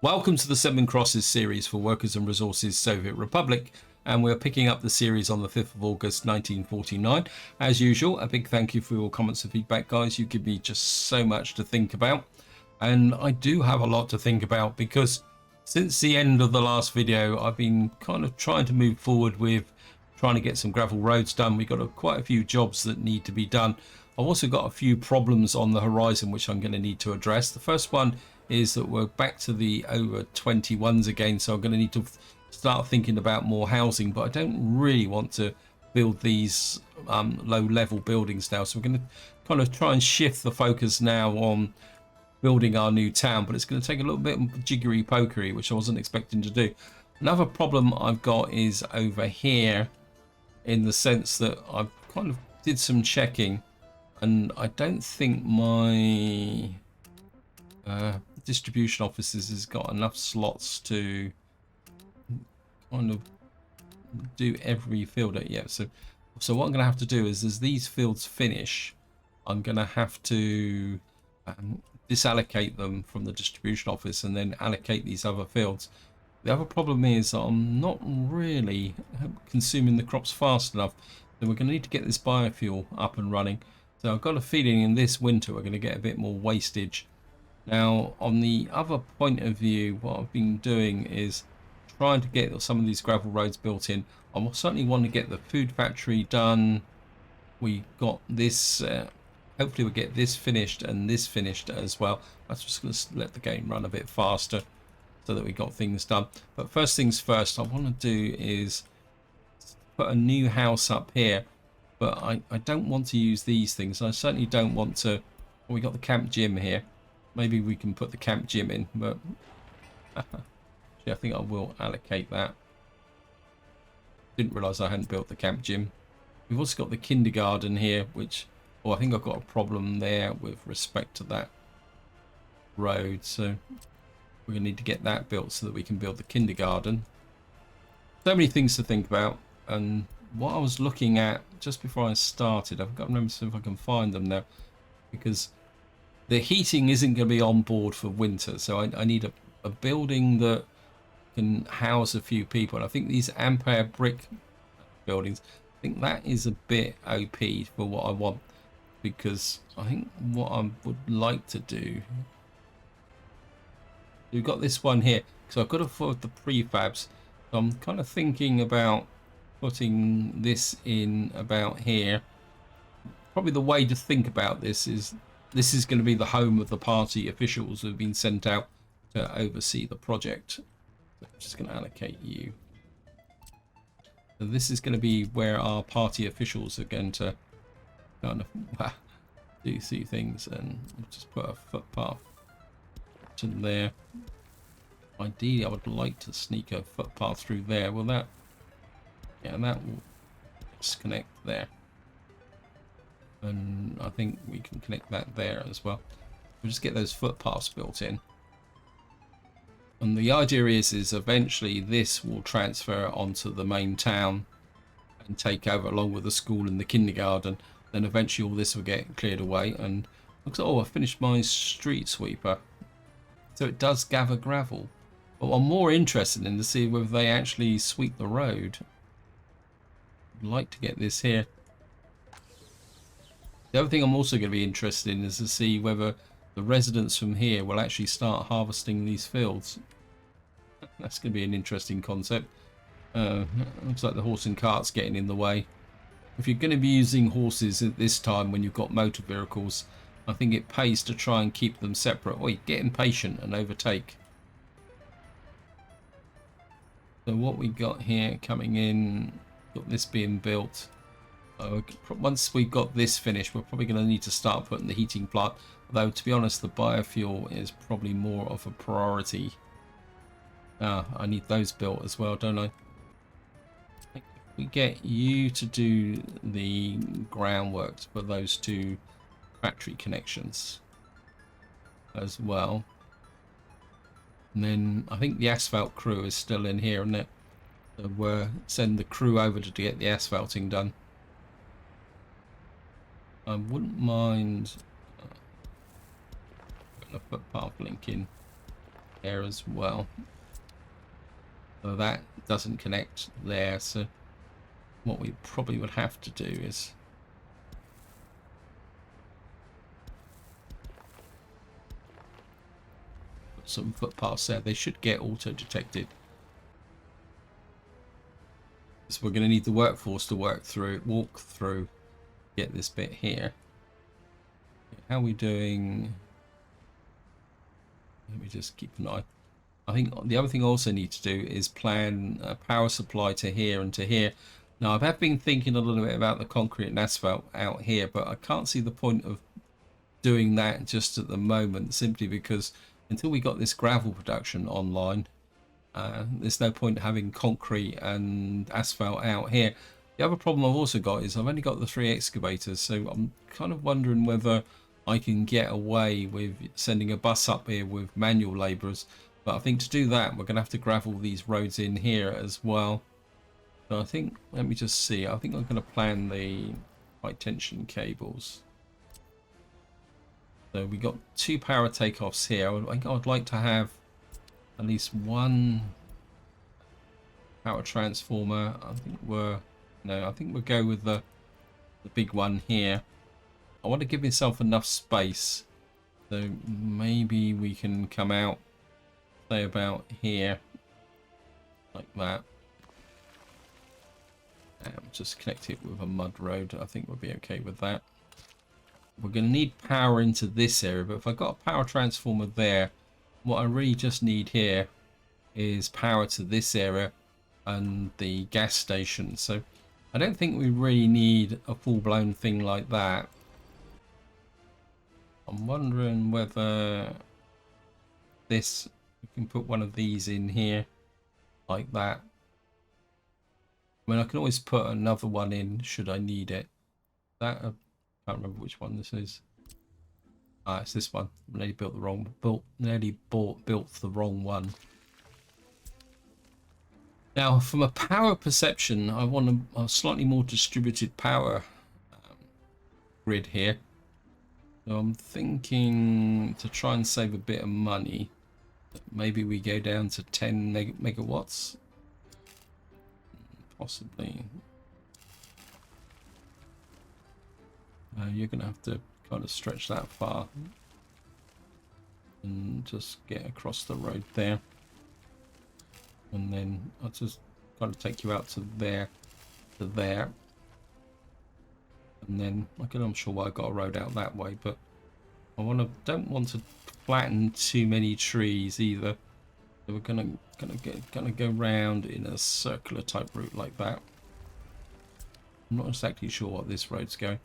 Welcome to the Seven Crosses series for Workers and Resources Soviet Republic, and we're picking up the series on the 5th of August 1949. As usual, a big thank you for your comments and feedback, guys. You give me just so much to think about, and I do have a lot to think about because since the end of the last video I've been kind of trying to move forward with trying to get some gravel roads done. We've got quite a few jobs that need to be done. I've also got a few problems on the horizon which I'm going to need to address. The first one is that we're back to the over 21s again, so I'm going to need to start thinking about more housing, but I don't really want to build these low level buildings now, so we're going to kind of try and shift the focus now on building our new town, but it's going to take a little bit of jiggery pokery, which I wasn't expecting to do. Another problem I've got is over here, in the sense that I've kind of did some checking and I don't think my distribution offices has got enough slots to kind of do every field yet. So what I'm going to have to do is, as these fields finish, I'm going to have to disallocate them from the distribution office and then allocate these other fields. The other problem is I'm not really consuming the crops fast enough, so we're going to need to get this biofuel up and running. So I've got a feeling in this winter we're going to get a bit more wastage. Now, on the other point of view, what I've been doing is trying to get some of these gravel roads built in. I certainly want to get the food factory done. We got this, hopefully we'll get this finished and this finished as well. I'm just going to let the game run a bit faster so that we got things done. But first things first, I want to do is put a new house up here, but I don't want to use these things. I certainly don't want to. Well, we got the camp gym here. Maybe we can put the camp gym in, but actually, I think I will allocate that. Didn't realize I hadn't built the camp gym. We've also got the kindergarten here, which, oh, I think I've got a problem there with respect to that road, so we're going to need to get that built so that we can build the kindergarten. So many things to think about, and what I was looking at just before I started, I've got to remember if I can find them now, because the heating isn't going to be on board for winter, so I need a building that can house a few people. And I think these Ampere brick buildings, I think that is a bit OP for what I want, because I think what I would like to do, we've got this one here, so I've got to afford the prefabs, so I'm kind of thinking about putting this in about here. Probably the way to think about this is going to be the home of the party officials who have been sent out to oversee the project. So I'm just going to allocate you. So this is going to be where our party officials are going to kind of do things, and just put a footpath to there. Ideally, I would like to sneak a footpath through there. Will that? Yeah, that will just connect there. And I think we can connect that there as well. We'll just get those footpaths built in. And the idea is eventually this will transfer onto the main town and take over along with the school and the kindergarten. Then eventually all this will get cleared away. And looks like, oh, I finished my street sweeper. So it does gather gravel. But I'm more interested in to see whether they actually sweep the road. I'd like to get this here. The other thing I'm also going to be interested in is to see whether the residents from here will actually start harvesting these fields. That's going to be an interesting concept. Looks like the horse and cart's getting in the way. If you're going to be using horses at this time when you've got motor vehicles, I think it pays to try and keep them separate. Wait, get impatient and overtake. So what we got here coming in, got this being built. Once we've got this finished, we're probably going to need to start putting the heating plant. Although, to be honest, the biofuel is probably more of a priority. I need those built as well, don't I? If we get you to do the groundwork for those two factory connections as well. And then I think the asphalt crew is still in here, isn't it? So we'll send the crew over to get the asphalting done. I wouldn't mind putting a footpath link in there as well. So that doesn't connect there. So what we probably would have to do is put some footpaths there. They should get auto detected. So we're going to need the workforce to walk through, get this bit here. How are we doing? Let me just keep an eye. I think the other thing I also need to do is plan a power supply to here and to here. Now, I've been thinking a little bit about the concrete and asphalt out here, but I can't see the point of doing that just at the moment, simply because until we got this gravel production online, there's no point having concrete and asphalt out here. The other problem I've also got is I've only got the 3 excavators, so I'm kind of wondering whether I can get away with sending a bus up here with manual labourers. But I think to do that, we're going to have to gravel these roads in here as well. So I think, let me just see, I think I'm going to plan the high tension cables. So we got 2 power takeoffs here. I think I'd like to have at least 1 power transformer. I think we'll go with the big one here. I want to give myself enough space, so maybe we can come out, say about here, like that, and just connect it with a mud road. I think we'll be okay with that. We're going to need power into this area, but if I've got a power transformer there, what I really just need here is power to this area and the gas station. So I don't think we really need a full-blown thing like that. I'm wondering whether we can put one of these in here like that. I mean, I can always put another one in should I need it. I can't remember which one this is. It's this one. I nearly built the wrong built the wrong one. Now, from a power perception, I want a slightly more distributed power grid here. So I'm thinking to try and save a bit of money, maybe we go down to 10 megawatts, possibly. You're going to have to kind of stretch that far and just get across the road there, and then I'll just kind of take you out to there, and then I'm sure why I got a road out that way, but don't want to flatten too many trees either. So we're gonna go round in a circular type route like that. I'm not exactly sure what this road's going.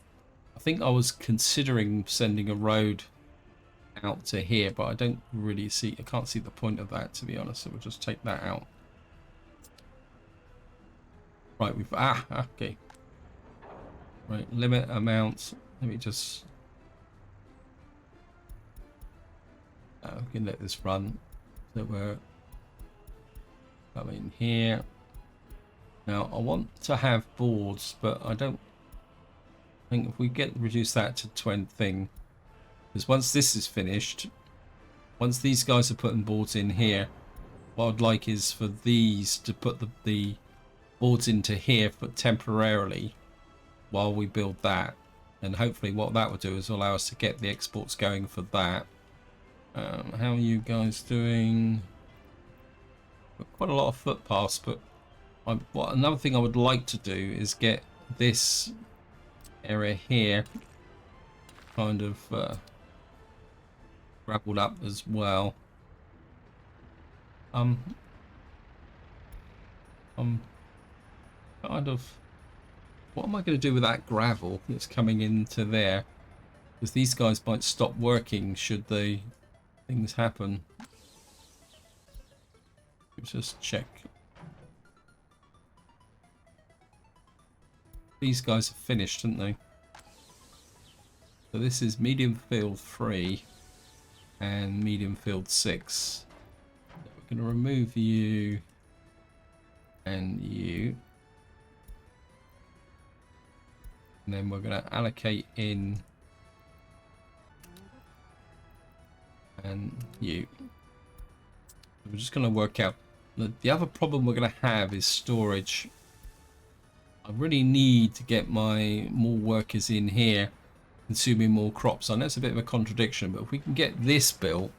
I think I was considering sending a road out to here, but I can't see the point of that, to be honest, so we'll just take that out. Right, okay. Right, limit amount. Let me just we can let this run. So we're coming here. Now I want to have boards, but I don't think if we reduce that to 20 thing, because once this is finished, once these guys are putting boards in here, what I'd like is for these to put the boards into here but temporarily while we build that, and hopefully what that will do is allow us to get the exports going for that. How are you guys doing? Got quite a lot of footpaths, but another thing I would like to do is get this area here kind of gravelled up as well. I'm kind of, what am I going to do with that gravel that's coming into there? Because these guys might stop working should things happen. Let's just check. These guys have finished, haven't they? So this is medium field 3 and medium field 6. So we're going to remove you and you. And then we're going to allocate in and you. We're just going to work out. The other problem we're going to have is storage. I really need to get my more workers in here consuming more crops. I know it's a bit of a contradiction, but if we can get this built,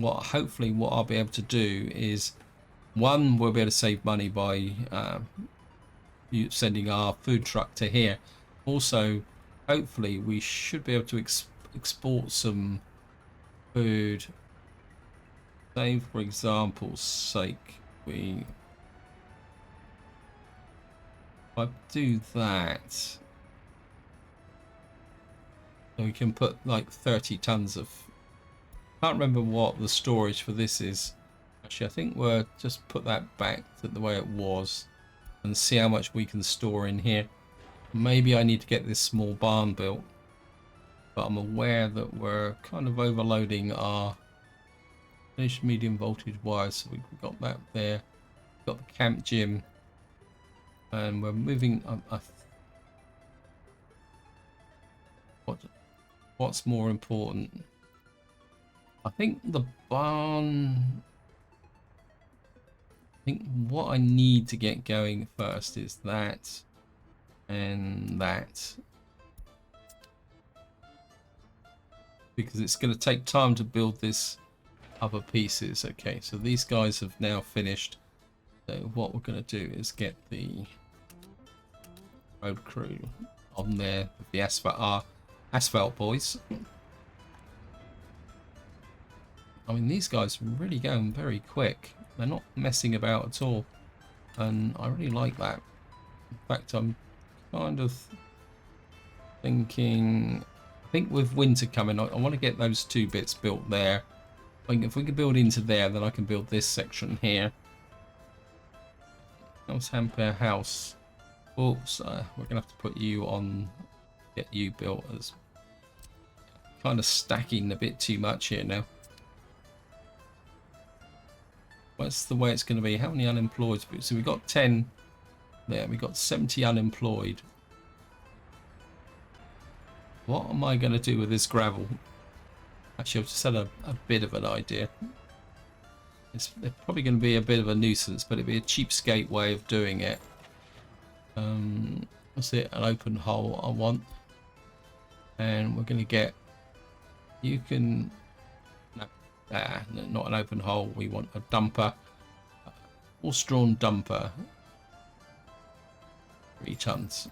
hopefully what I'll be able to do is, one, we'll be able to save money by sending our food truck to here. Also, hopefully we should be able to export some food. Say for example's sake, if I do that, so we can put like 30 tons of, can't remember what the storage for this is. Actually, I think we'll just put that back to the way it was and see how much we can store in here. Maybe I need to get this small barn built, but I'm aware that we're kind of overloading our medium voltage wires. So we've got that there, we've got the camp gym, and we're moving. What's more important? I think the barn. I think what I need to get going first is that and that, because it's going to take time to build this other pieces. Okay, so these guys have now finished. So what we're going to do is get the road crew on there with the asphalt boys. I mean, these guys are really going very quick. They're not messing about at all, and I really like that. In fact, I'm kind of thinking, I think with winter coming, I want to get those two bits built there. If we can build into there, then I can build this section here. House Ampere House. Oops, we're gonna have to put you on, get you built, as kind of stacking a bit too much here now. What's the way it's going to be? How many unemployed? So we've got 10 there. We've got 70 unemployed. What am I going to do with this gravel? Actually, I've just had a bit of an idea. It's probably going to be a bit of a nuisance, but it'd be a cheapskate way of doing it. What's it? An open hole I want. And we're going to get... You can... No, not an open hole. We want a dumper. Horse-drawn dumper. 3 tons.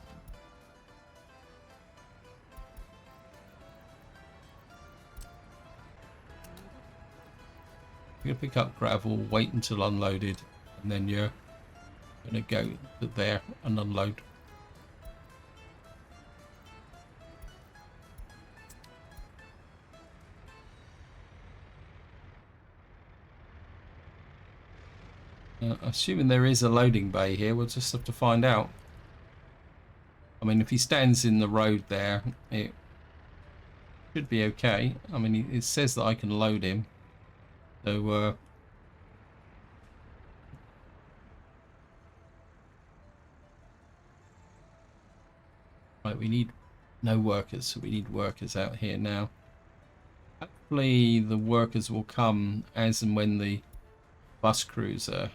You're going to pick up gravel, wait until unloaded, and then you're going to go to there and unload. Assuming there is a loading bay here, we'll just have to find out. I mean, if he stands in the road there, it should be okay. I mean, it says that I can load him. So, right, we need no workers, so we need workers out here now. Hopefully the workers will come as and when the bus crews are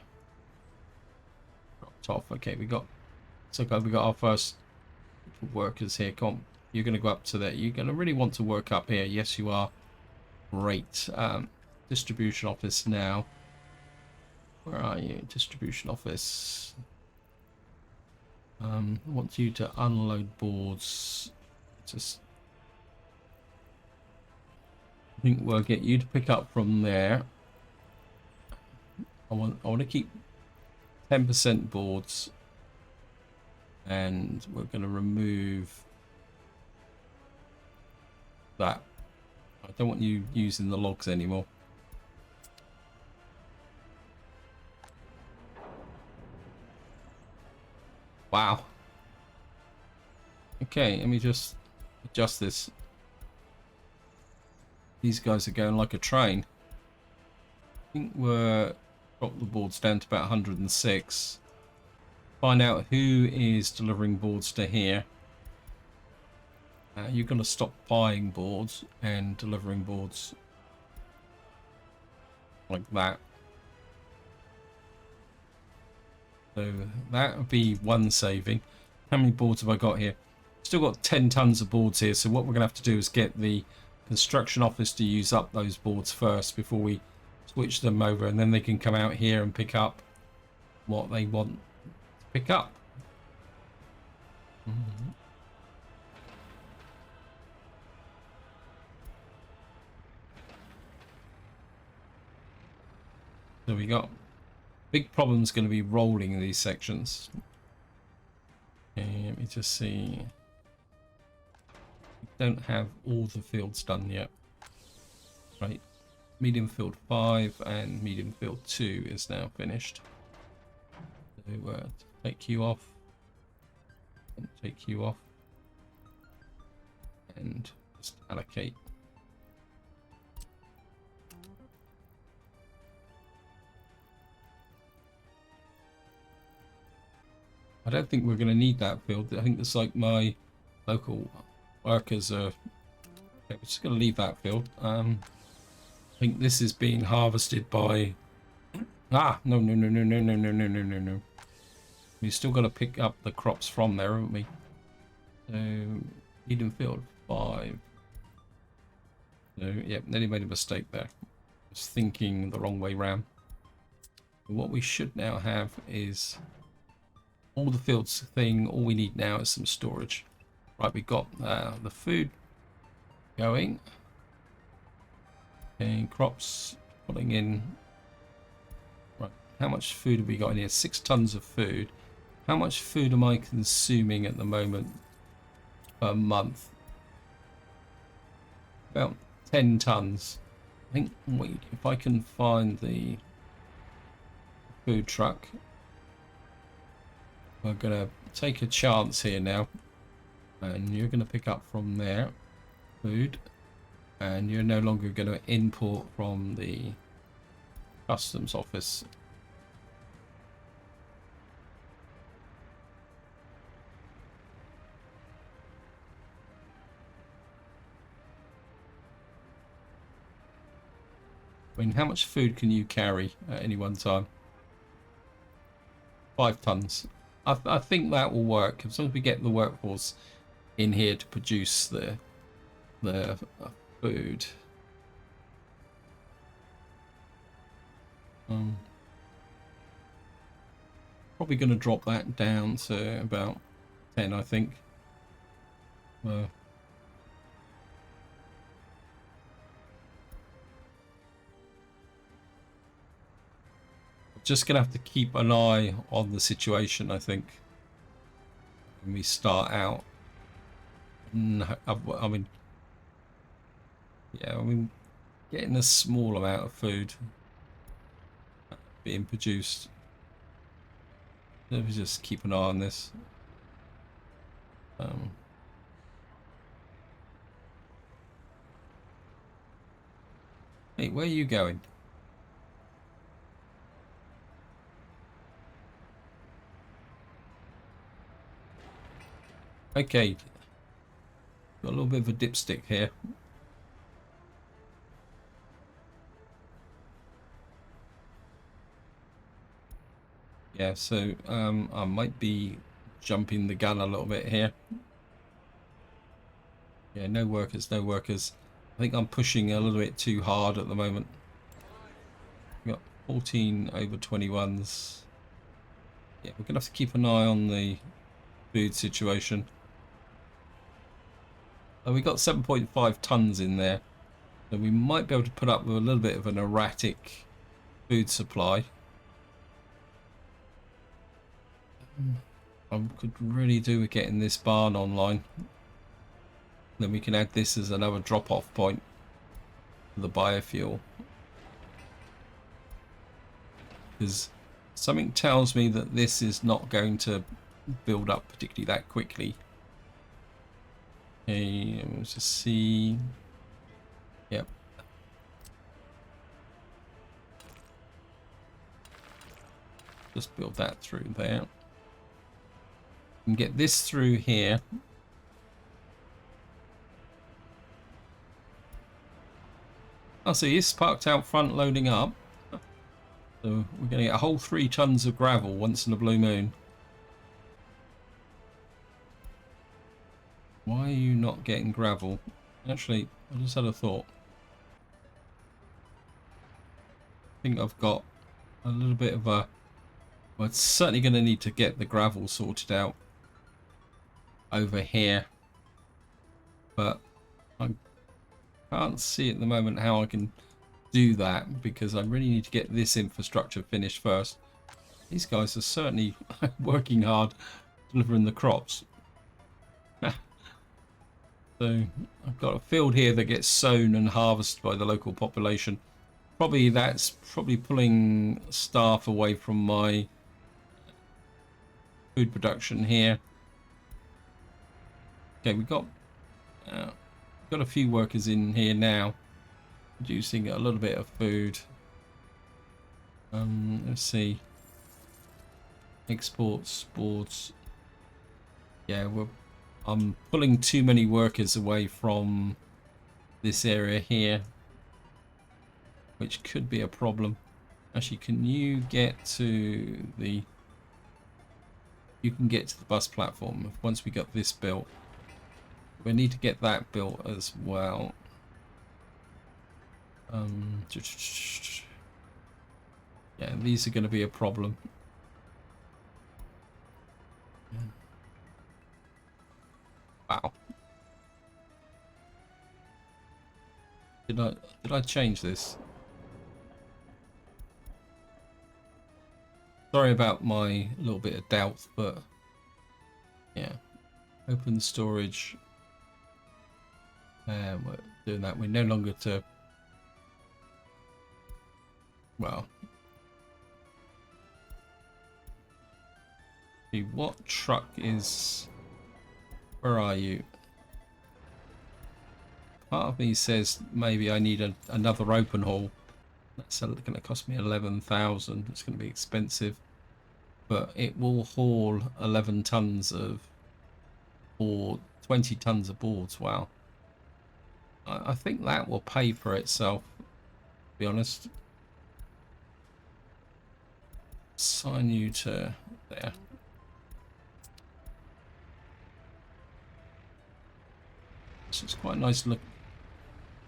dropped off. Okay, we got our first workers here. Come on, you're going to go up to there. You're going to really want to work up here. Yes, you are. Great. Distribution office now. Where are you? Distribution office. I want you to unload boards. I think we'll get you to pick up from there. I want to keep 10% boards, and we're going to remove that. I don't want you using the logs anymore. Wow. Okay, let me just adjust this. These guys are going like a train. I think we're drop the boards down to about 106. Find out who is delivering boards to here. You're going to stop buying boards and delivering boards. like that. So that would be one saving. How many boards have I got here? Still got 10 tons of boards here. So what we're going to have to do is get the construction office to use up those boards first before we switch them over, and then they can come out here and pick up what they want to pick up. So we got big problems going to be rolling these sections. Okay, let me just see. We don't have all the fields done yet. Right. Medium field 5 and medium field 2 is now finished. So take you off. And take you off. And just allocate. I don't think we're going to need that field. I think it's like my local workers are... Okay, we're just going to leave that field. I think this is being harvested by... Ah! No. We've still got to pick up the crops from there, haven't we? So, Eden Field 5. So, yeah, nearly made a mistake there. I was thinking the wrong way round. What we should now have is... all the fields thing. All we need now is some storage. Right, we've got the food going. Okay, crops putting in. Right, how much food have we got in here? 6 tons of food. How much food am I consuming at the moment per month? About 10 tons. I think if I can find the food truck. We're going to take a chance here now, and you're going to pick up from there food, and you're no longer going to import from the customs office. I mean, how much food can you carry at any one time? 5 tons. I think that will work as long as we get the workforce in here to produce the food. Probably going to drop that down to about 10, I think. Just gonna have to keep an eye on the situation, I think, when we start out. I mean, yeah, I mean, getting a small amount of food being produced. Let me just keep an eye on this. Hey, where are you going? Okay, got a little bit of a dipstick here. Yeah, so I might be jumping the gun a little bit here. Yeah, no workers, no workers. I think I'm pushing a little bit too hard at the moment. We've got 14 over 21s. Yeah, we're gonna have to keep an eye on the food situation. We got 7.5 tons in there, so we might be able to put up with a little bit of an erratic food supply. I could really do with getting this barn online. Then we can add this as another drop-off point for the biofuel. Because something tells me that this is not going to build up particularly that quickly. Okay, let's just see. Yep. Just build that through there. And get this through here. Oh, so he's parked out front loading up. So we're going to get a whole 3 tons of gravel once in a blue moon. Why are you not getting gravel? Actually, I just had a thought. I think I've got a little bit of a... Well, it's certainly going to need to get the gravel sorted out over here. But I can't see at the moment how I can do that, because I really need to get this infrastructure finished first. These guys are certainly working hard delivering the crops. So I've got a field here that gets sown and harvested by the local population. That's probably pulling staff away from my food production here. Okay, we've got a few workers in here now, producing a little bit of food. Let's see. Exports, boards. Yeah, I'm pulling too many workers away from this area here, which could be a problem. Actually, can you get to the... You can get to the bus platform once we got this built. We need to get that built as well. Yeah, these are going to be a problem. Wow. Did I change this? Sorry about my little bit of doubt, but yeah. Open storage. And we're doing that. We're no longer to... Well... See, what truck is... Where are you? Part of me says maybe I need another open haul. That's going to cost me 11,000. It's going to be expensive. But it will haul 11 tons of... or 20 tons of boards. Wow. I think that will pay for itself, to be honest. Assign you to there. So it's quite a nice look,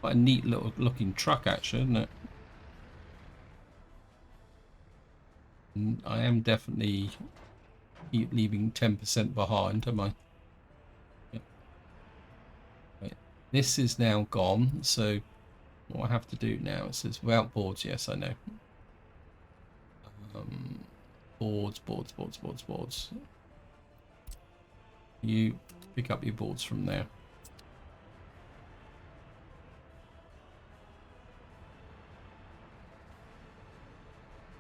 quite a neat little looking truck actually, isn't it? And I am definitely leaving 10% behind, am I? This is now gone, so what I have to do now, it says without boards. Yes, I know. Boards. You pick up your boards from there.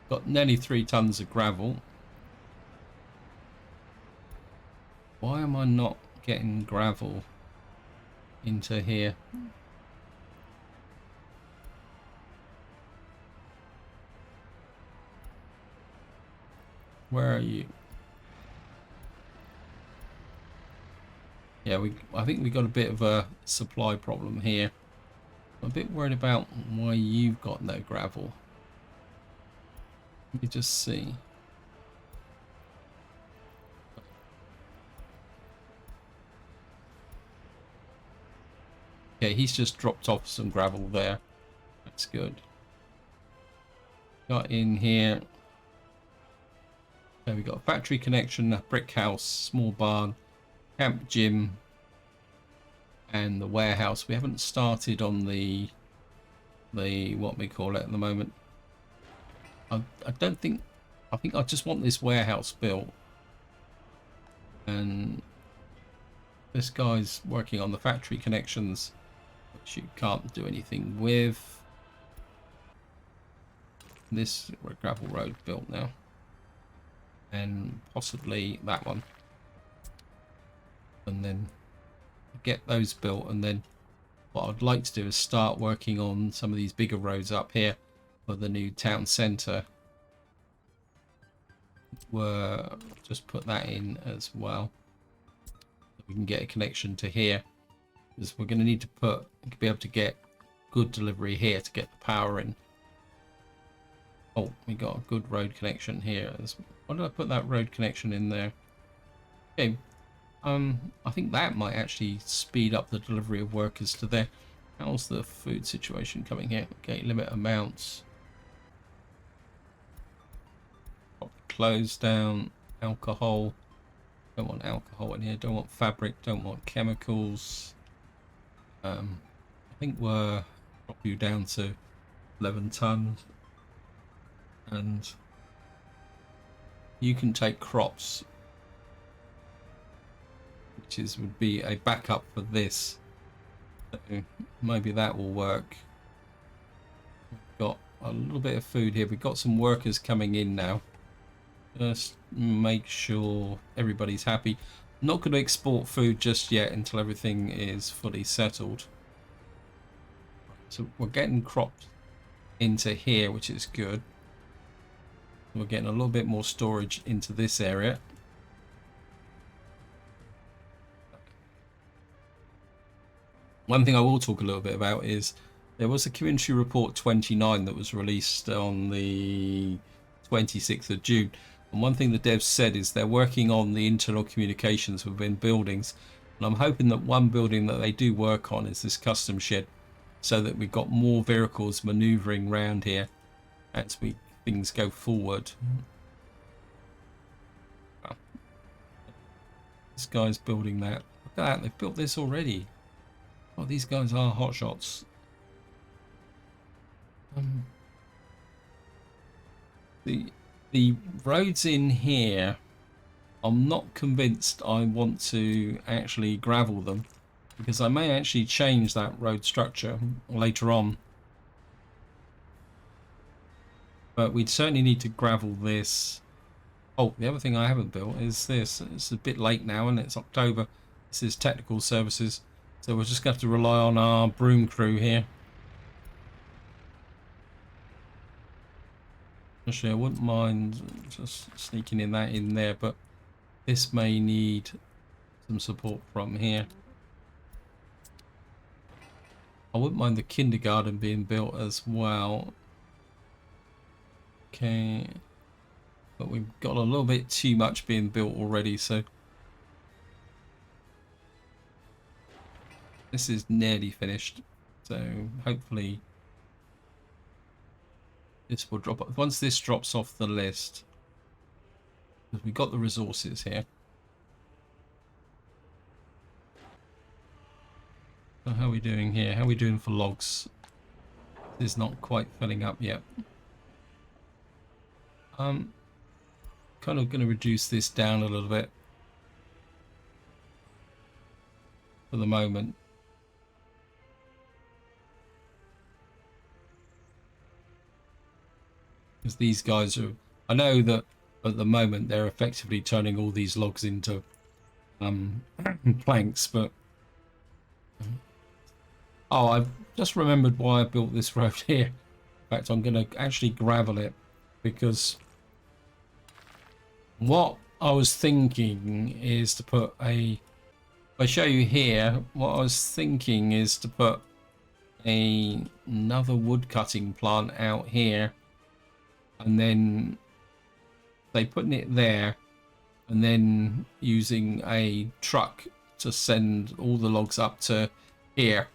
Got nearly 3 tons of gravel. Why am I not getting gravel into here? Where are you? Yeah, I think we got a bit of a supply problem here. I'm a bit worried about why you've got no gravel. Let me just see. Okay, he's just dropped off some gravel there. That's good. Got in here. Okay, we got a factory connection, a brick house, small barn, camp gym, and the warehouse. We haven't started on the what we call it at the moment. I think I just want this warehouse built, and this guy's working on the factory connections, which you can't do anything with. This gravel road built now, and possibly that one, and then get those built. And then what I'd like to do is start working on some of these bigger roads up here for the new town centre. Just put that in as well. We can get a connection to here, because we're going to need to be able to get good delivery here to get the power in. Oh, we got a good road connection here. Why did I put that road connection in there? Okay. I think that might actually speed up the delivery of workers to there. How's the food situation coming here? Okay, limit amounts. Close down. Alcohol. Don't want alcohol in here. Don't want fabric. Don't want chemicals. I think we're drop you down to 11 tons, and you can take crops, which would be a backup for this. So maybe that will work. We've got a little bit of food here. We've got some workers coming in now. Just make sure everybody's happy. I'm not going to export food just yet until everything is fully settled. So we're getting cropped into here, which is good. We're getting a little bit more storage into this area. One thing I will talk a little bit about is there was a community report 29 that was released on the 26th of June. And one thing the devs said is they're working on the internal communications within buildings. And I'm hoping that one building that they do work on is this custom shed, so that we've got more vehicles maneuvering around here as things go forward. Well, this guy's building that. Look at that, they've built this already. Oh, these guys are hotshots. The roads in here, I'm not convinced I want to actually gravel them, because I may actually change that road structure later on. But we'd certainly need to gravel this. Oh, the other thing I haven't built is this. It's a bit late now and it's October. This is technical services. So we're just going to have to rely on our broom crew here. Actually, I wouldn't mind just sneaking that in there, but this may need some support from here. I wouldn't mind the kindergarten being built as well. Okay. But we've got a little bit too much being built already, so this is nearly finished. So hopefully this will drop off. Once this drops off the list, because we've got the resources here. So how are we doing here? How are we doing for logs? This is not quite filling up yet. Kind of going to reduce this down a little bit for the moment. Because these guys are, I know that at the moment they're effectively turning all these logs into planks, but oh, I've just remembered why I built this road here. In fact, I'm going to actually gravel it, because what I was thinking is to put if I show you here, what I was thinking is to put another wood cutting plant out here, and then putting it there, and then using a truck to send all the logs up to here,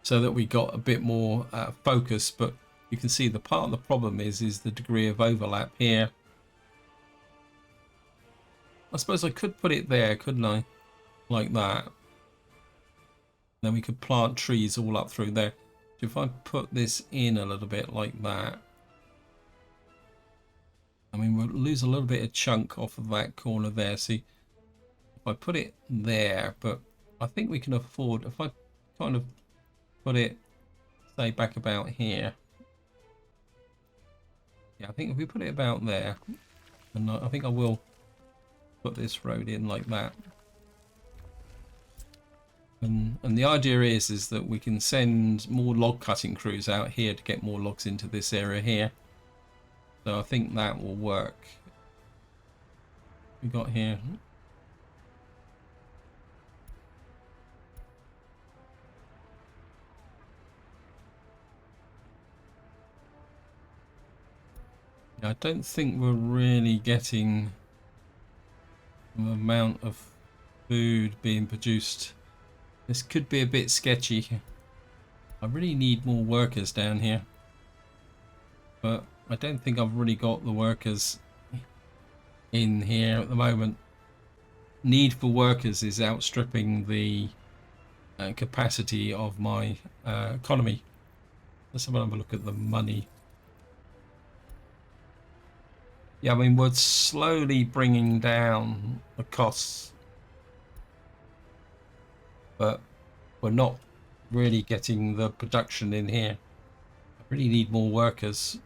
so that we got a bit more focus. But you can see the part of the problem is the degree of overlap here. I suppose I could put it there, couldn't I? Like that. Then we could plant trees all up through there. So if I put this in a little bit like that, I mean, we'll lose a little bit of chunk off of that corner there. See, if I put it there, but I think we can afford, if I kind of put it, say, back about here. Yeah, I think if we put it about there, and I think I will put this road in like that. And the idea is that we can send more log cutting crews out here to get more logs into this area here. So I think that will work. We got here. I don't think we're really getting the amount of food being produced. This could be a bit sketchy. I really need more workers down here, but I don't think I've really got the workers in here at the moment. Need for workers is outstripping the capacity of my economy. Let's have a look at the money. Yeah, I mean, we're slowly bringing down the costs, but we're not really getting the production in here. I really need more workers.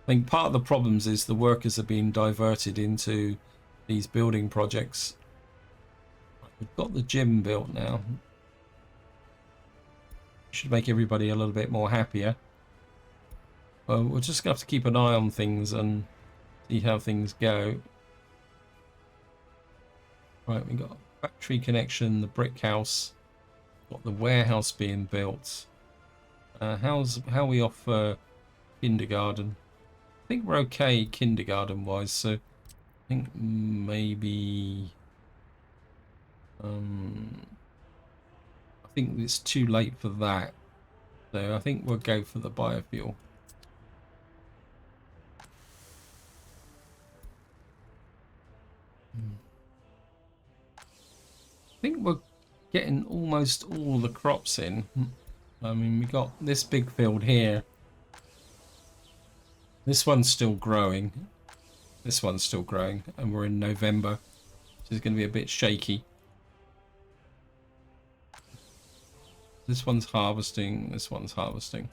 I think part of the problems is the workers are being diverted into these building projects. We've got the gym built now. Should make everybody a little bit more happier. Well, we're just going to have to keep an eye on things and see how things go. Right, we've got a factory connection, the brick house, got the warehouse being built. How are we off kindergarten? I think we're okay kindergarten wise, so I think maybe I think it's too late for that, so I think we'll go for the biofuel. I think we're getting almost all the crops in. I mean, we got this big field here. This one's still growing. This one's still growing, and we're in November, so it's going to be a bit shaky. This one's harvesting. This one's harvesting.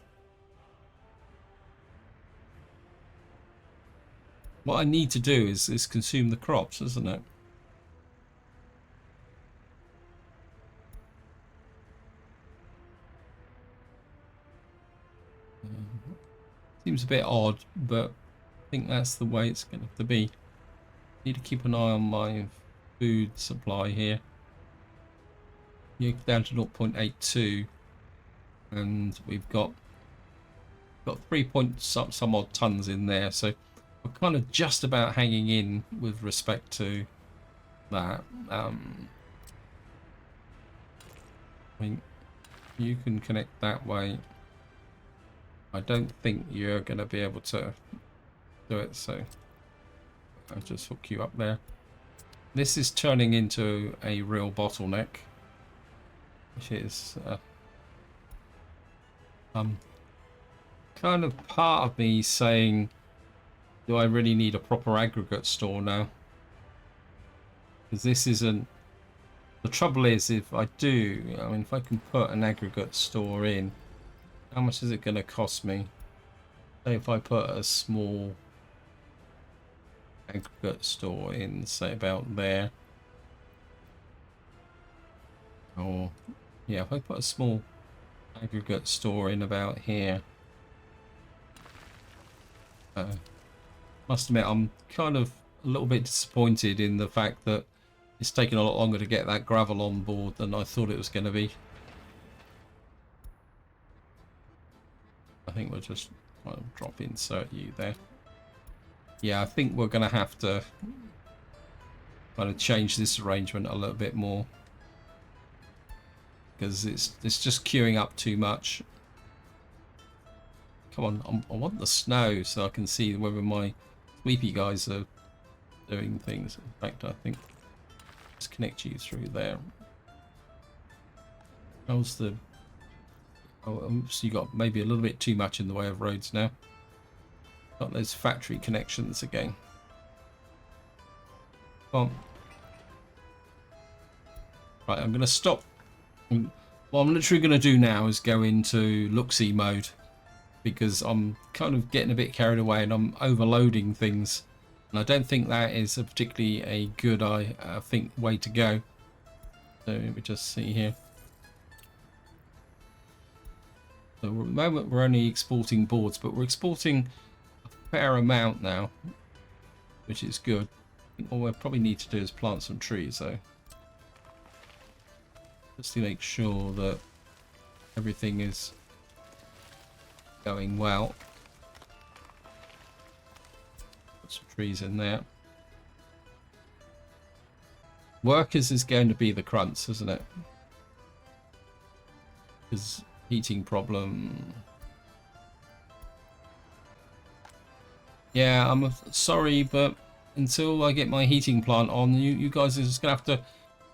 What I need to do is consume the crops, isn't it? Seems a bit odd, but I think that's the way it's going to have to be. Need to keep an eye on my food supply here. You're down to 0.82, and we've got 3 point some odd tons in there, so we're kind of just about hanging in with respect to that. I mean, you can connect that way. I don't think you're going to be able to do it, so I'll just hook you up there. This is turning into a real bottleneck, which is kind of part of me saying, do I really need a proper aggregate store now? Because this isn't... The trouble is, if I do, I mean, if I can put an aggregate store in, how much is it going to cost me? Say if I put a small aggregate store in, say about there. Or, yeah, if I put a small aggregate store in about here. Must admit, I'm kind of a little bit disappointed in the fact that it's taken a lot longer to get that gravel on board than I thought it was going to be. I think we'll just drop insert you there. Yeah, I think we're going to have to kind of change this arrangement a little bit more, because it's just queuing up too much. Come on, I want the snow so I can see whether my sleepy guys are doing things. In fact, I think let's connect you through there. How's the... Oh, so you got maybe a little bit too much in the way of roads now. Got those factory connections again. Come on. Right, I'm going to stop. What I'm literally going to do now is go into look-see mode, because I'm kind of getting a bit carried away and I'm overloading things. And I don't think that is a particularly a good way to go. So let me just see here. So at the moment we're only exporting boards, but we're exporting a fair amount now, which is good. I think all we probably need to do is plant some trees though, just to make sure that everything is going well. Put some trees in there. Workers is going to be the crunch, isn't it? Because heating problem. Yeah, I'm sorry, but until I get my heating plant on, you guys are just going to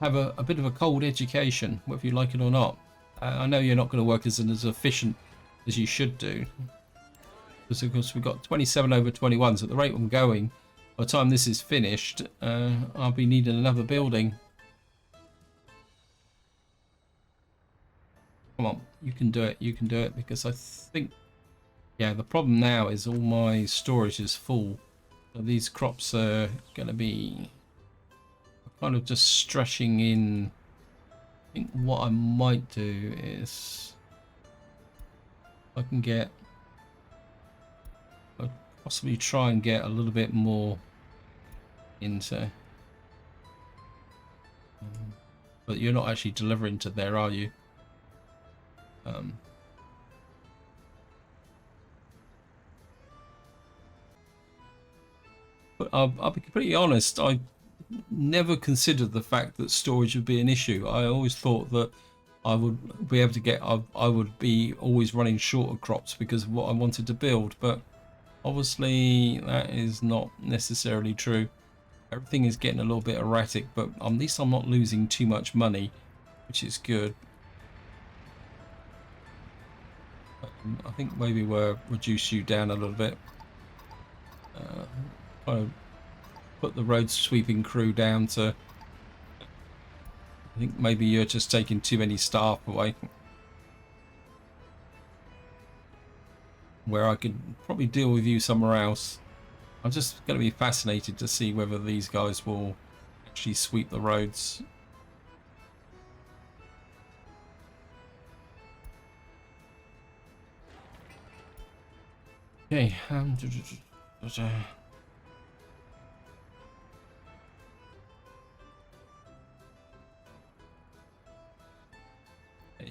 have a bit of a cold education, whether you like it or not. I know you're not going to work as efficient as you should do. Because, of course, we've got 27 over 21, so at the rate I'm going, by the time this is finished, I'll be needing another building. Come on, you can do it, because I think... Yeah, the problem now is all my storage is full. So these crops are going to be kind of just stretching in. I think what I might do is I can get... I'll possibly try and get a little bit more into... But you're not actually delivering to there, are you? But I'll be completely honest, I never considered the fact that storage would be an issue. I always thought that I would be able to get, I would be always running short of crops because of what I wanted to build, but obviously that is not necessarily true. Everything is getting a little bit erratic, but at least I'm not losing too much money, which is good. I think maybe we'll reduce you down a little bit. Kind of put the road sweeping crew down to... I think maybe you're just taking too many staff away. Where I could probably deal with you somewhere else. I'm just going to be fascinated to see whether these guys will actually sweep the roads. Okay,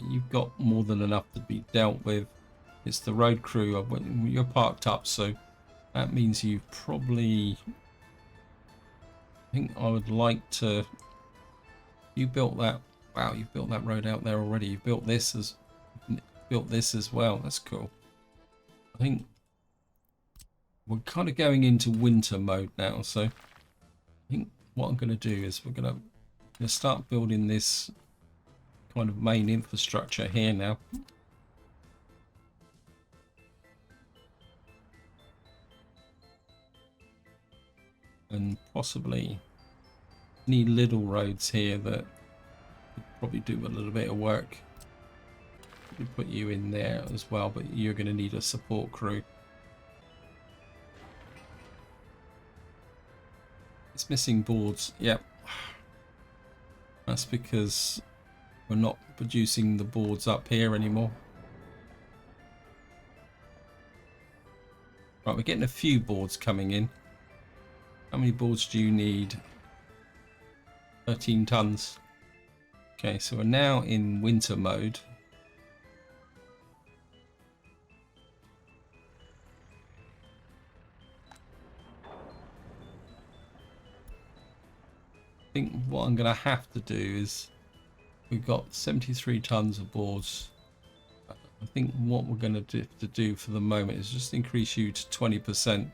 you've got more than enough to be dealt with. It's the road crew. You're parked up, so that means you've probably... I think I would like to... You built that... Wow, you've built that road out there already. You've built this as well. That's cool. I think we're kind of going into winter mode now, so I think what I'm going to do is we're going to start building this kind of main infrastructure here now. And possibly any little roads here that could probably do a little bit of work. We put you in there as well, but you're going to need a support crew. It's missing boards. Yep. That's because we're not producing the boards up here anymore. Right, we're getting a few boards coming in. How many boards do you need? 13 tons. Okay, so we're now in winter mode. I think what I'm going to have to do is we've got 73 tons of boards. I think what we're going to do for the moment is just increase you to 20%, and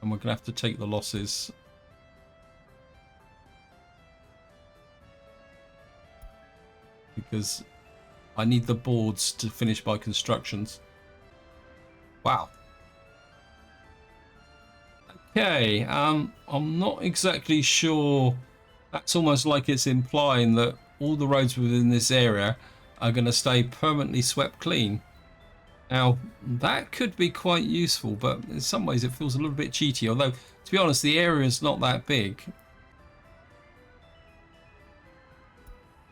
we're going to have to take the losses. Because I need the boards to finish my constructions. Wow. Okay, I'm not exactly sure. That's almost like it's implying that all the roads within this area are going to stay permanently swept clean. Now, that could be quite useful, but in some ways it feels a little bit cheaty. Although, to be honest, the area is not that big.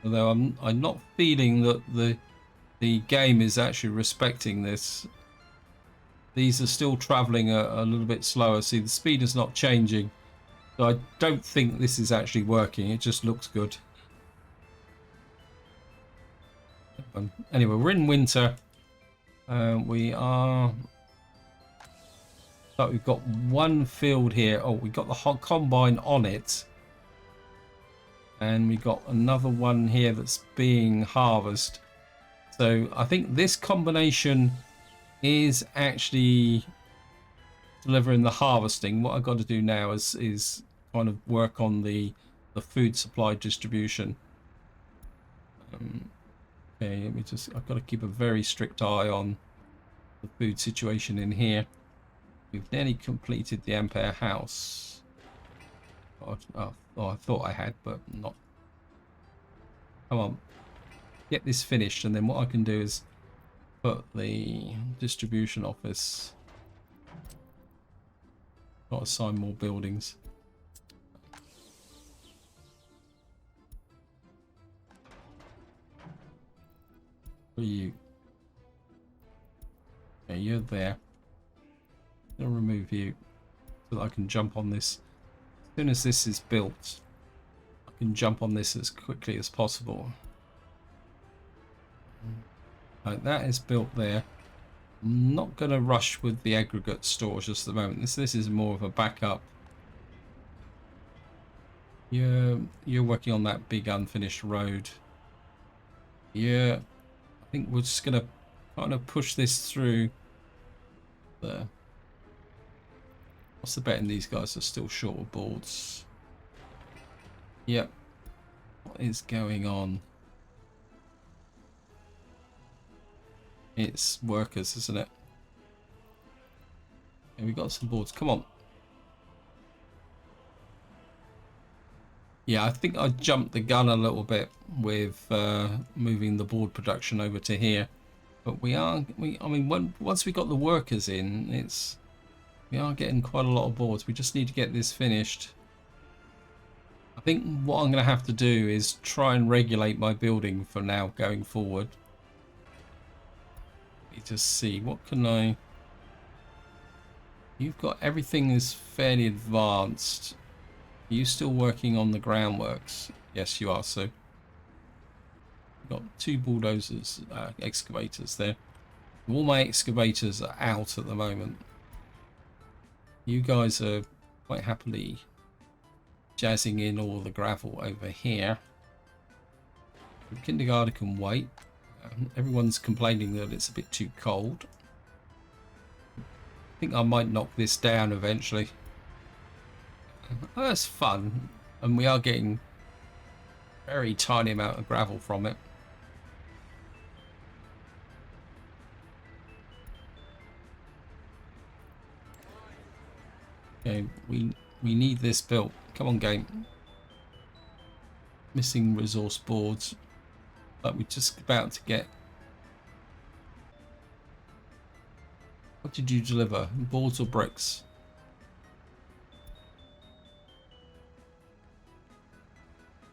Although I'm not feeling that the game is actually respecting this. These are still travelling a little bit slower. See, the speed is not changing. So I don't think this is actually working. It just looks good. Anyway, we're in winter. We are But we've got one field here. Oh, we've got the hot combine on it. And we got another one here that's being harvested. So I think this combination is actually delivering the harvesting. What I've got to do now is kind of work on the food supply distribution. Okay, let me just, I've got to keep a very strict eye on the food situation in here. We've nearly completed the Ampere house. Oh, I thought I had, but not. Come on, get this finished, and then what I can do is put the distribution office. Got to assign more buildings. Where are you? Okay, you're there. I'm gonna remove you so that I can jump on this. As soon as this is built, I can jump on this as quickly as possible. Right, that is built there. I'm not going to rush with the aggregate storage just at the moment. This is more of a backup. You're working on that big unfinished road. Yeah, I think we're just going to kind of push this through there. What's the betting these guys are still short of boards? Yep. What is going on? It's workers, isn't it? And we got some boards. Come on. Yeah, I think I jumped the gun a little bit with moving the board production over to here. But I mean, once we got the workers in, we are getting quite a lot of boards. We just need to get this finished. I think what I'm going to have to do is try and regulate my building for now going forward. Let me just see, what can I... You've got everything is fairly advanced. Are you still working on the groundworks? Yes, you are. So you've got 2 bulldozers, excavators there. All my excavators are out at the moment. You guys are quite happily jazzing in all the gravel over here. The kindergarten can wait. Everyone's complaining that it's a bit too cold. I think I might knock this down eventually. That's fun, and we are getting a very tiny amount of gravel from it. Okay, we need this built. Come on, game. Missing resource boards, but we're just about to get. What did you deliver? Boards or bricks?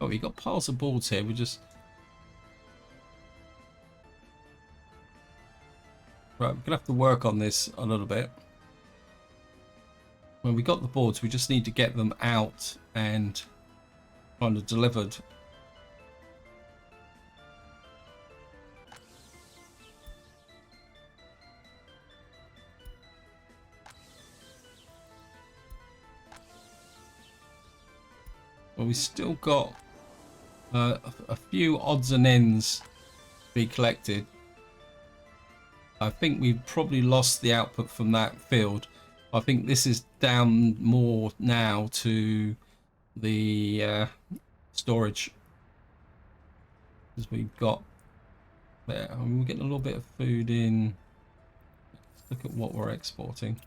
Oh, we got piles of boards here. We just right. We're gonna have to work on this a little bit. When we got the boards, we just need to get them out and kind of delivered. Well, we still got a few odds and ends to be collected. I think we've probably lost the output from that field. I think this is down more now to the storage, because we've got there. I mean, we're getting a little bit of food in. Let's look at what we're exporting.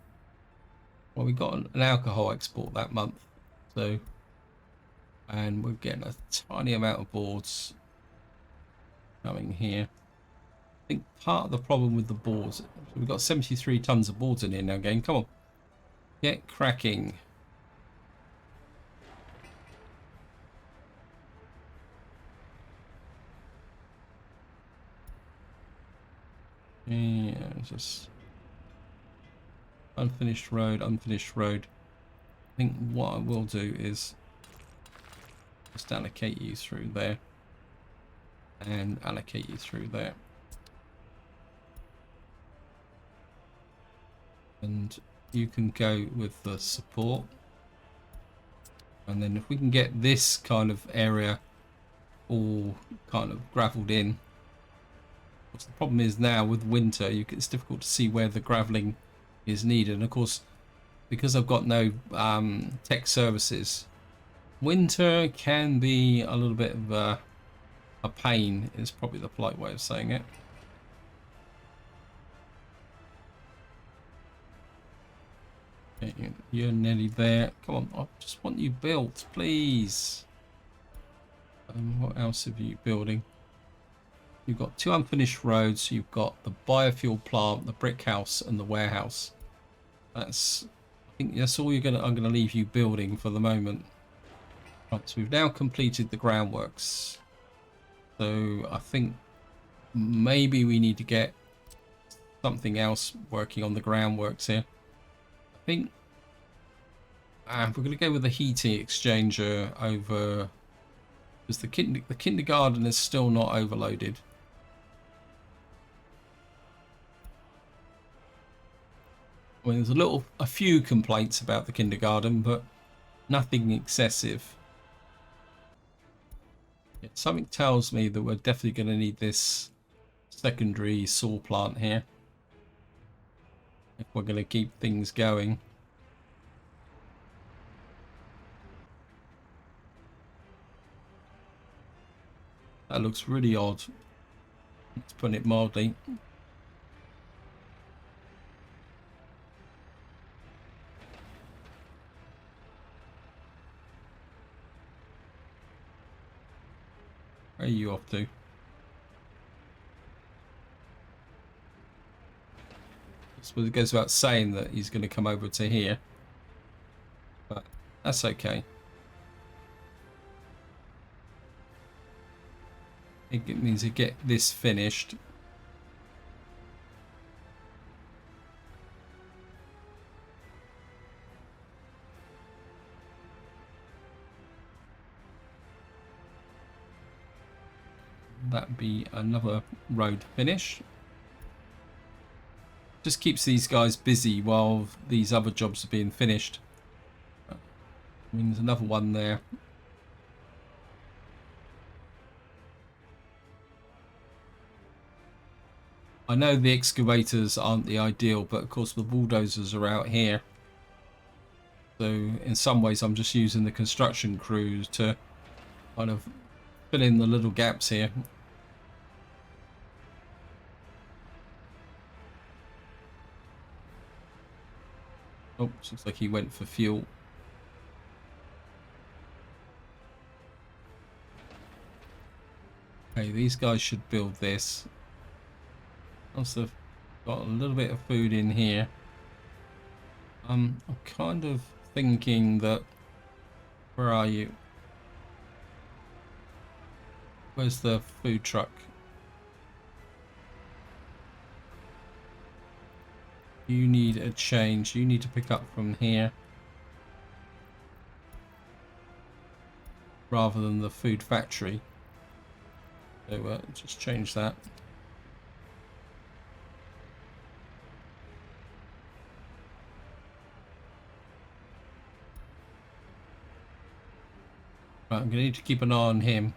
Well, we got an alcohol export that month, so, and we're getting a tiny amount of boards coming here. I think part of the problem with the boards, so we've got 73 tons of boards in here now, game. Come on. Get cracking. Yeah, just unfinished road, unfinished road. I think what I will do is just allocate you through there and allocate you through there. And You can go with the support. And then if we can get this kind of area all kind of gravelled in. What's the problem is now with winter, it's difficult to see where the gravelling is needed. And of course, because I've got no tech services, winter can be a little bit of a pain, is probably the polite way of saying it. Okay, you're nearly there. Come on, I just want you built, please. What else have you building? You've got 2 unfinished roads. You've got the biofuel plant, the brick house, and the warehouse. I think that's all I'm gonna leave you building for the moment. Right, so we've now completed the groundworks. So I think maybe we need to get something else working on the groundworks here. I think we're going to go with the heating exchanger over, because the kindergarten is still not overloaded. I mean, there's a few complaints about the kindergarten, but nothing excessive. Yeah, something tells me that we're definitely going to need this secondary saw plant here if we're going to keep things going. That looks really odd. Let's put it mildly. Where are you off to? I suppose it goes without saying that he's going to come over to here, but that's okay. It means to get this finished. That'd be another road finish. Just keeps these guys busy while these other jobs are being finished. I mean, there's another one there. I know the excavators aren't the ideal, but of course the bulldozers are out here. So in some ways I'm just using the construction crews to kind of fill in the little gaps here. Oh, looks like he went for fuel. Okay, these guys should build this. Also got a little bit of food in here. I'm kind of thinking that... Where are you? Where's the food truck? You need a change. You need to pick up from here. Rather than the food factory. So just change that. Right, I'm going to need to keep an eye on him.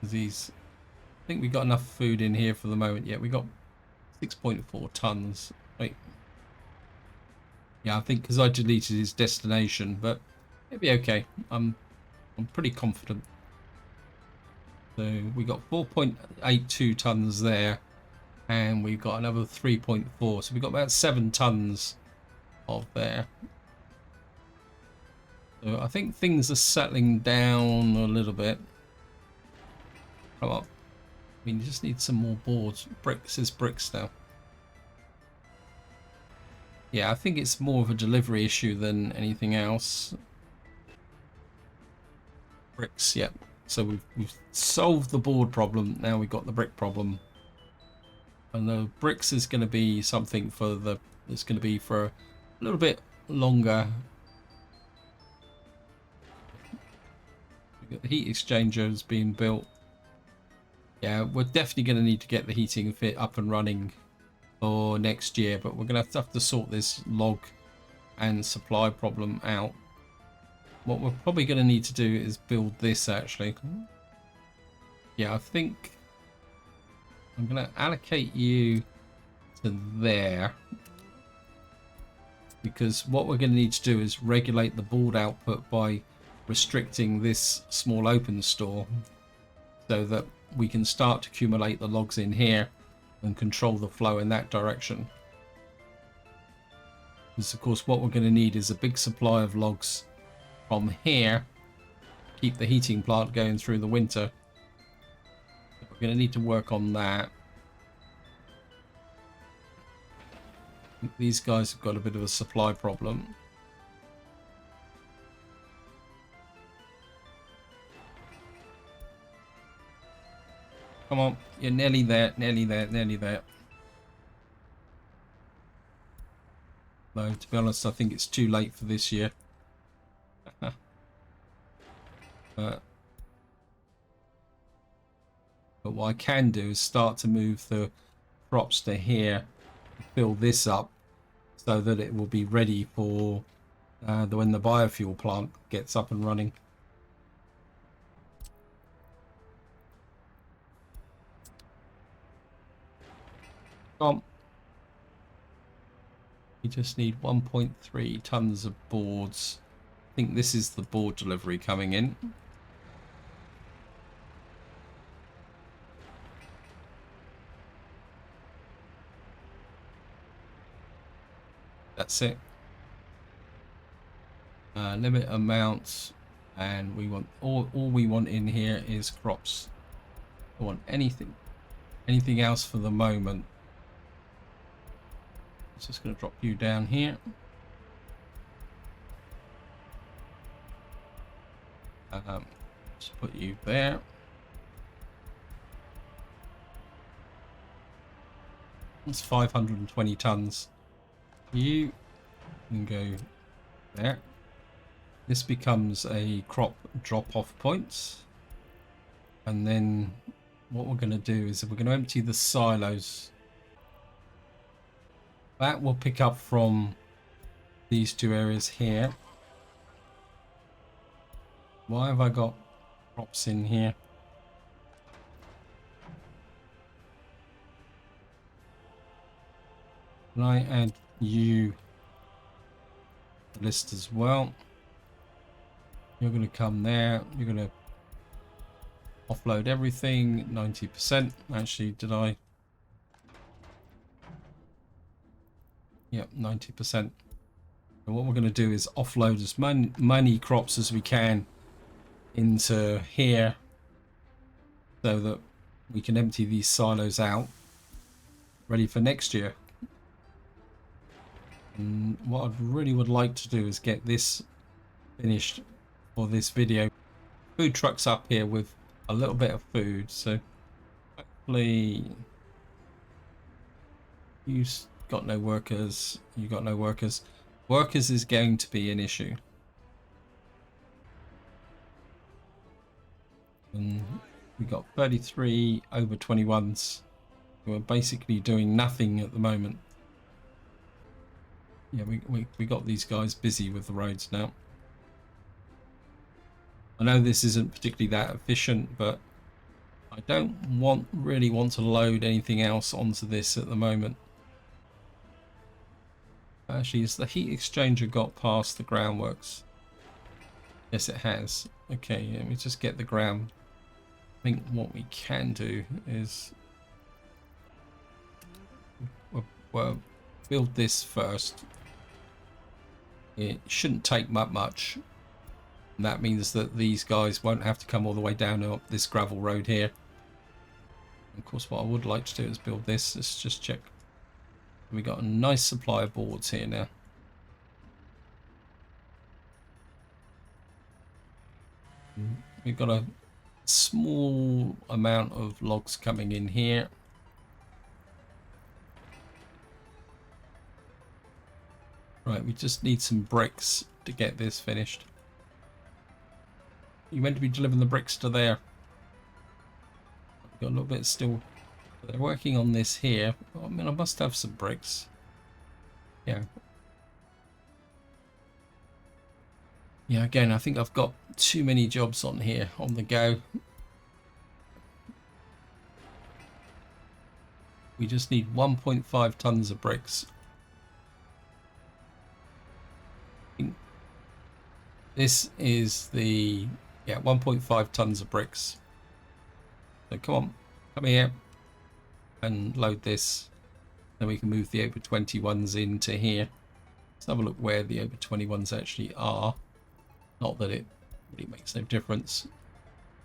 These... I think we got enough food in here for the moment. Yeah, we got 6.4 tons. Wait. Yeah, I think because I deleted his destination, but it'll be okay. I'm pretty confident. So we got 4.82 tons there, and we've got another 3.4. So we've got about 7 tons of there. So I think things are settling down a little bit. Come on. I mean, you just need some more boards. Bricks is bricks now. Yeah, I think it's more of a delivery issue than anything else. Bricks, yep. So we've solved the board problem. Now we've got the brick problem. And the bricks is going to be something for the... It's going to be for a little bit longer. We've got the heat exchangers being built. Yeah, we're definitely going to need to get the heating fit up and running for next year, but we're going to have to sort this log and supply problem out. What we're probably going to need to do is build this actually. Yeah, I think I'm going to allocate you to there, because what we're going to need to do is regulate the board output by restricting this small open store so that we can start to accumulate the logs in here and control the flow in that direction. Because of course what we're going to need is a big supply of logs from here, keep the heating plant going through the winter. We're going to need to work on that. These guys have got a bit of a supply problem. Come on, you're nearly there, nearly there, nearly there. No, to be honest, I think it's too late for this year. But what I can do is start to move the crops to here, fill this up, so that it will be ready for when the biofuel plant gets up and running. We just need 1.3 tons of boards. I think this is the board delivery coming in. That's it. Limit amounts, and we want all we want in here is crops. I want anything else for the moment. Just going to drop you down here. Just put you there. It's 520 tons. You can go there. This becomes a crop drop-off point. And then what we're going to do is we're going to empty the silos. That will pick up from these two areas here. Why have I got crops in here? Can I add you list as well? You're going to come there. You're going to offload everything. 90%. Actually, did I? Yep, 90%. And what we're going to do is offload as many crops as we can into here so that we can empty these silos out, ready for next year. And what I really would like to do is get this finished for this video. Food truck's up here with a little bit of food, so hopefully you got no workers, you got no workers. Workers is going to be an issue. And we got 33 over 21s who are basically doing nothing at the moment. Yeah, we got these guys busy with the roads now. I know this isn't particularly that efficient, but I don't really want to load anything else onto this at the moment. Actually, has the heat exchanger got past the groundworks? Yes, it has. Okay, let me just get the ground. I think what we can do is we'll build this first. It shouldn't take much. And that means that these guys won't have to come all the way down up this gravel road here. And of course, what I would like to do is build this. Let's just check. We got a nice supply of boards here now. We've got a small amount of logs coming in here. Right, we just need some bricks to get this finished. You meant to be delivering the bricks to there. We've got a little bit still They're working on this here. I mean, I must have some bricks. Yeah. Yeah, again, I think I've got too many jobs on here on the go. We just need 1.5 tons of bricks. This is the, yeah, 1.5 tons of bricks. So come here and load this. Then we can move the over 21s into here. Let's have a look where the over 21s actually are. Not that it really makes no difference.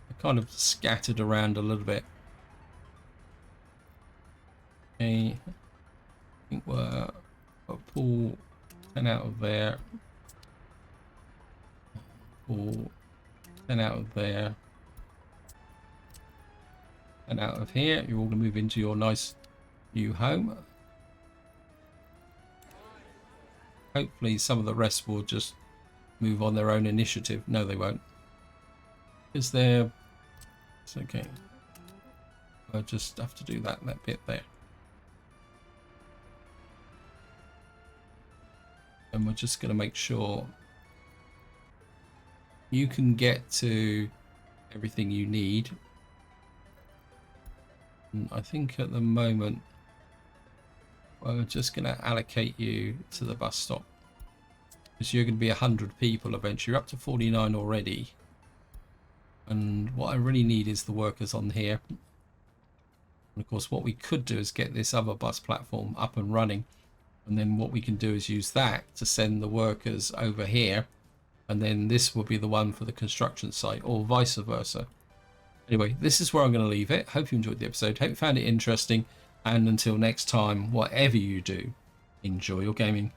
They're kind of scattered around a little bit. Okay, I think we'll pull 10 out of there. Pull 10 out of there. And out of here. You're all going to move into your nice new home. Hopefully some of the rest will just move on their own initiative. No, they won't. Because they're... It's okay. I'll just have to do that bit there. And we're just going to make sure you can get to everything you need. And I think at the moment we're just going to allocate you to the bus stop, because you're going to be 100 people eventually. You're up to 49 already, and what I really need is the workers on here. And of course what we could do is get this other bus platform up and running, and then what we can do is use that to send the workers over here, and then this will be the one for the construction site, or vice versa. Anyway, this is where I'm going to leave it. Hope you enjoyed the episode. Hope you found it interesting. And until next time, whatever you do, enjoy your gaming.